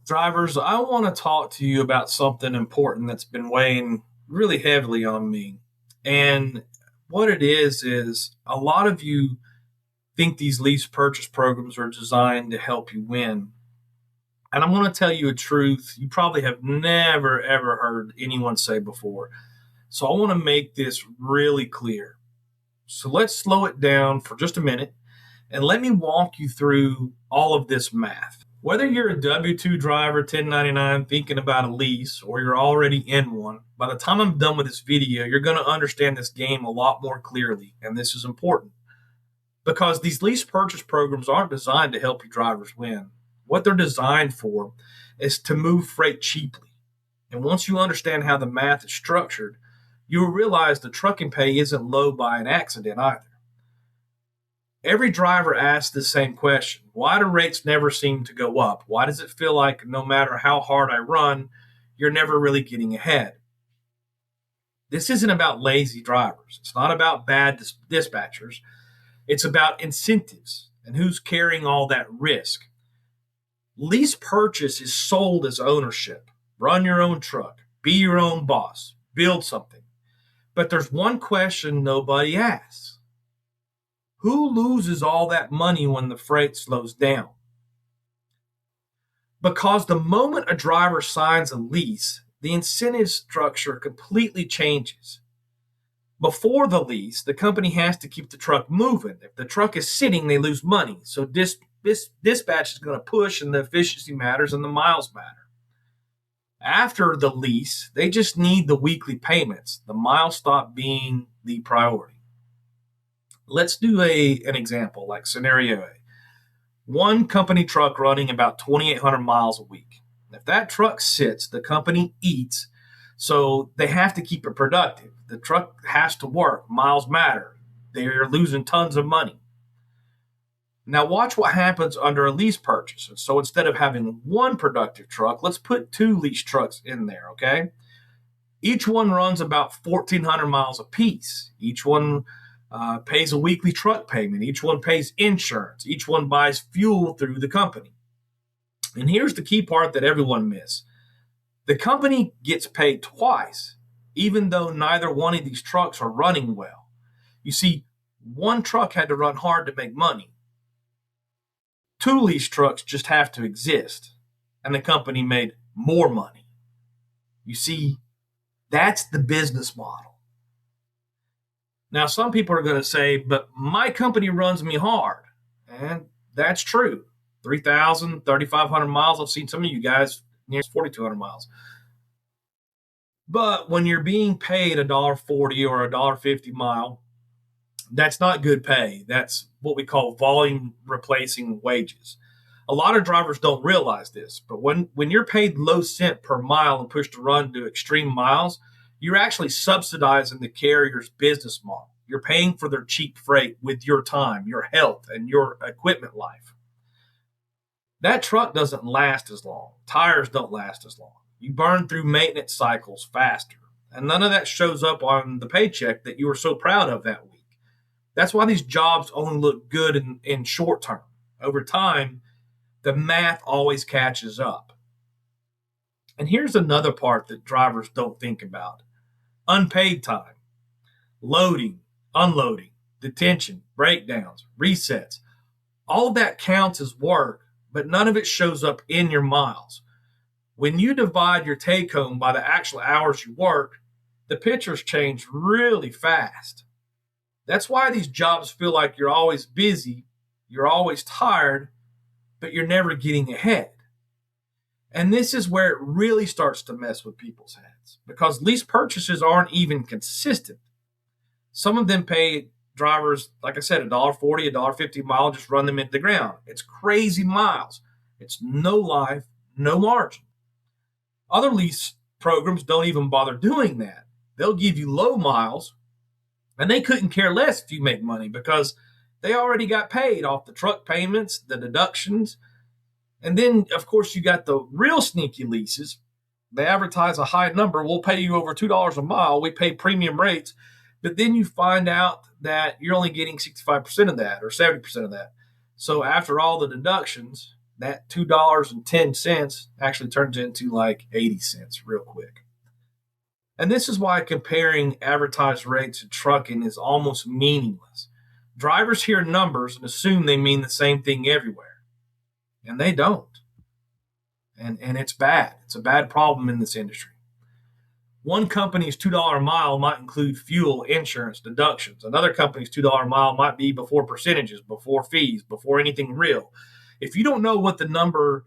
Drivers, I want to talk to you about something important that's been weighing really heavily on me. And what it is a lot of you think these lease purchase programs are designed to help you win. And I'm going to tell you a truth you probably have never, ever heard anyone say before. So I want to make this really clear. So let's slow it down for just a minute and let me walk you through all of this math. Whether you're a W 2 driver, 1099, thinking about a lease, or you're already in one, by the time I'm done with this video, you're going to understand this game a lot more clearly. And this is important because these lease purchase programs aren't designed to help you drivers win. What they're designed for is to move freight cheaply. And once you understand how the math is structured, you will realize the trucking pay isn't low by an accident either. Every driver asks the same question. Why do rates never seem to go up? Why does it feel like no matter how hard I run, you're never really getting ahead? This isn't about lazy drivers. It's not about bad dispatchers. It's about incentives and who's carrying all that risk. Lease purchase is sold as ownership. Run your own truck, be your own boss, build something. But there's one question nobody asks. Who loses all that money when the freight slows down? Because the moment a driver signs a lease, the incentive structure completely changes. Before the lease, the company has to keep the truck moving. If the truck is sitting, they lose money. So dispatch is going to push, and the efficiency matters and the miles matter. After the lease, they just need the weekly payments. The miles stop being the priority. Let's do an example like scenario A. One company truck running about 2,800 miles a week. If that truck sits, the company eats, so they have to keep it productive. The truck has to work. Miles matter. They're losing tons of money. Now watch what happens under a lease purchase. So instead of having one productive truck, let's put two lease trucks in there, okay? Each one runs about 1,400 miles apiece. Each one pays a weekly truck payment. Each one pays insurance. Each one buys fuel through the company. And here's the key part that everyone misses. The company gets paid twice, even though neither one of these trucks are running well. You see, one truck had to run hard to make money. Two lease trucks just have to exist, and the company made more money. You see, that's the business model. Now, some people are going to say, but my company runs me hard. And that's true. 3,000, 3,500 miles. I've seen some of you guys near 4,200 miles. But when you're being paid $1.40 or $1.50 mile, that's not good pay. That's what we call volume replacing wages. A lot of drivers don't realize this, but when you're paid low cent per mile and pushed to run to extreme miles, you're actually subsidizing the carrier's business model. You're paying for their cheap freight with your time, your health, and your equipment life. That truck doesn't last as long. Tires don't last as long. You burn through maintenance cycles faster. And none of that shows up on the paycheck that you were so proud of that week. That's why these jobs only look good in short term. Over time, the math always catches up. And here's another part that drivers don't think about. Unpaid time, loading, unloading, detention, breakdowns, resets. All that counts as work, but none of it shows up in your miles. When you divide your take home by the actual hours you work, the pictures change really fast. That's why these jobs feel like you're always busy, you're always tired, but you're never getting ahead. And this is where it really starts to mess with people's heads because lease purchases aren't even consistent. Some of them pay drivers, like I said, $1.40, $1.50 mile, just run them into the ground. It's crazy miles. It's no life, no margin. Other lease programs don't even bother doing that. They'll give you low miles, and they couldn't care less if you make money because they already got paid off the truck payments, the deductions. And then, of course, you got the real sneaky leases. They advertise a high number. We'll pay you over $2 a mile. We pay premium rates. But then you find out that you're only getting 65% of that or 70% of that. So after all the deductions, that $2.10 actually turns into like 80 cents real quick. And this is why comparing advertised rates in trucking is almost meaningless. Drivers hear numbers and assume they mean the same thing everywhere, and they don't. And it's bad. It's a bad problem in this industry. One company's $2 a mile might include fuel, insurance, deductions. Another company's $2 a mile might be before percentages, before fees, before anything real. If you don't know what the number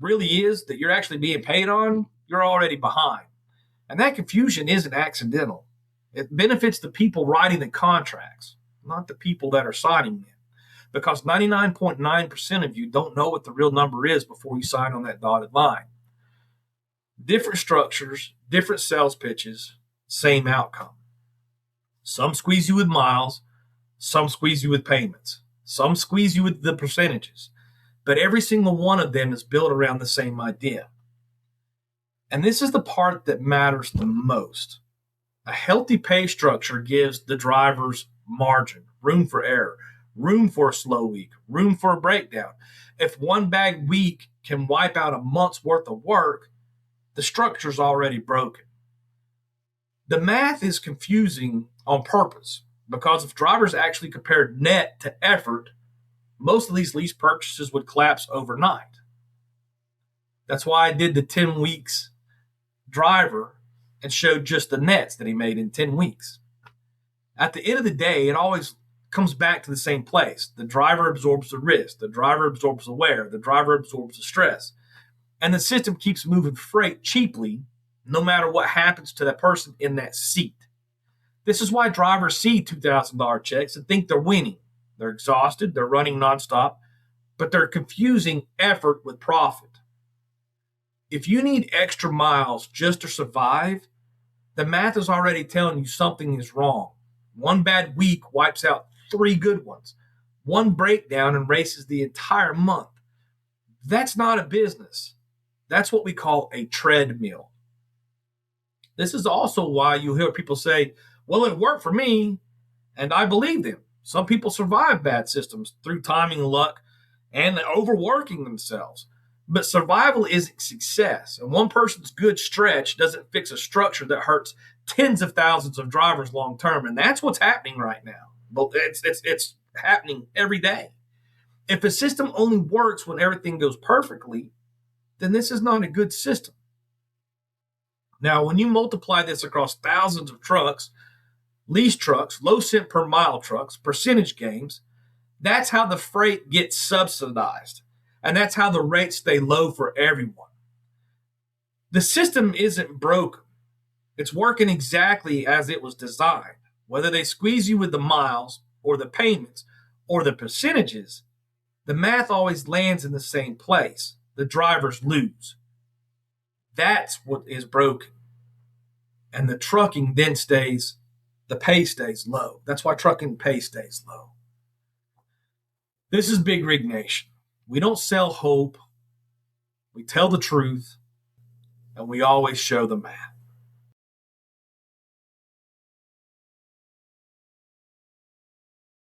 really is that you're actually being paid on, you're already behind. And that confusion isn't accidental. It benefits the people writing the contracts, not the people that are signing them. Because 99.9% of you don't know what the real number is before you sign on that dotted line. Different structures, different sales pitches, same outcome. Some squeeze you with miles, some squeeze you with payments, some squeeze you with the percentages, but every single one of them is built around the same idea. And this is the part that matters the most. A healthy pay structure gives the drivers margin, room for error, room for a slow week, room for a breakdown. If one bad week can wipe out a month's worth of work, the structure's already broken. The math is confusing on purpose because if drivers actually compared net to effort, most of these lease purchases would collapse overnight. That's why I did the 10 weeks driver and showed just the nets that he made in 10 weeks. At the end of the day, it always comes back to the same place. The driver absorbs the risk. The driver absorbs the wear. The driver absorbs the stress. And the system keeps moving freight cheaply no matter what happens to that person in that seat. This is why drivers see $2,000 checks and think they're winning. They're exhausted. They're running nonstop, but they're confusing effort with profit. If you need extra miles just to survive, the math is already telling you something is wrong. One bad week wipes out 3 good ones. One breakdown erases the entire month. That's not a business. That's what we call a treadmill. This is also why you hear people say, well, it worked for me, and I believe them. Some people survive bad systems through timing, luck, and overworking themselves. But survival isn't success, and one person's good stretch doesn't fix a structure that hurts tens of thousands of drivers long term, and that's what's happening right now. But it's happening every day. If a system only works when everything goes perfectly, then this is not a good system. Now, when you multiply this across thousands of trucks, lease trucks, low cent per mile trucks, percentage games, that's how the freight gets subsidized. And that's how the rates stay low for everyone. The system isn't broken. It's working exactly as it was designed. Whether they squeeze you with the miles or the payments or the percentages, the math always lands in the same place. The drivers lose. That's what is broken. And the trucking then the pay stays low. That's why trucking pay stays low. This is Big Rig Nation. We don't sell hope. We tell the truth, and we always show the math.